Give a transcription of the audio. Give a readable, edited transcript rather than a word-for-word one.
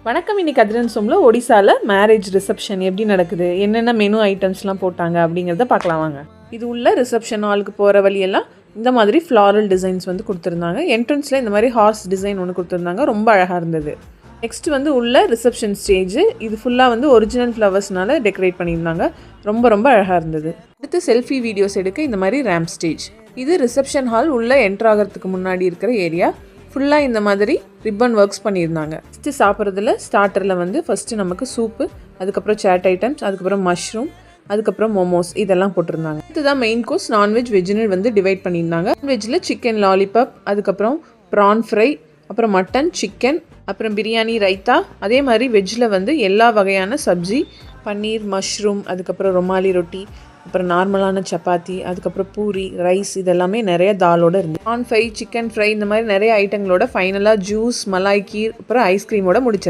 வணக்கம். இன்னைக்கு கதிரன் சோமில் ஒடிசாவில் மேரேஜ் ரிசப்ஷன் எப்படி நடக்குது, என்னென்ன மெனு ஐட்டம்ஸ்லாம் போட்டாங்க அப்படிங்கிறத பார்க்கலாம் வாங்க. இது உள்ள ரிசப்ஷன் ஹாலுக்கு போகிற வழியெல்லாம் இந்த மாதிரி ஃப்ளாரல் டிசைன்ஸ் வந்து கொடுத்துருந்தாங்க. என்ட்ரன்ஸில் இந்த மாதிரி ஹார்ஸ் டிசைன் ஒன்று கொடுத்துருந்தாங்க, ரொம்ப அழகாக இருந்தது. நெக்ஸ்ட் வந்து உள்ள ரிசப்ஷன் ஸ்டேஜ், இது ஃபுல்லாக வந்து ஒரிஜினல் ஃப்ளவர்ஸ்னால டெக்கரேட் பண்ணியிருந்தாங்க, ரொம்ப ரொம்ப அழகாக இருந்தது. அடுத்து செல்ஃபி வீடியோஸ் எடுக்க இந்த மாதிரி ரேம்ப் ஸ்டேஜ். இது ரிசப்ஷன் ஹால் உள்ள என்ட்ரு ஆகிறதுக்கு முன்னாடி இருக்கிற ஏரியா. ஃபுல்லாக இந்த மாதிரி ரிப்பன் ஒர்க்ஸ் பண்ணியிருந்தாங்க. ஃபஸ்ட்டு சாப்பிட்றதுல ஸ்டார்டரில் வந்து ஃபஸ்ட்டு நமக்கு சூப்பு, அதுக்கப்புறம் சேட் ஐட்டம்ஸ், அதுக்கப்புறம் மஷ்ரூம், அதுக்கப்புறம் மோமோஸ் இதெல்லாம் போட்டிருந்தாங்க. இதுதான் மெயின் கோர்ஸ். நான்வெஜ் வெஜ்னு வந்து டிவைட் பண்ணியிருந்தாங்க. நான்வெஜ்ஜில் சிக்கன் லாலிபாப், அதுக்கப்புறம் ப்ரான் ஃப்ரை, அப்புறம் மட்டன், சிக்கன், அப்புறம் பிரியாணி, ரைத்தா. அதே மாதிரி வெஜ்ஜில் வந்து எல்லா வகையான சப்ஜி, பன்னீர், மஷ்ரூம், அதுக்கப்புறம் ரொமாலி ரொட்டி, அப்புறம் நார்மலான சப்பாத்தி, அதுக்கப்புறம் பூரி, ரைஸ், இதெல்லாமே நிறைய தாலோடு இருந்தது. ப்ரான் ஃப்ரை, சிக்கன் ஃப்ரை, இந்த மாதிரி நிறைய ஐட்டங்களோட ஃபைனலாக ஜூஸ், மலாய் கீர், அப்புறம் ஐஸ்கிரீமோட முடிச்சது.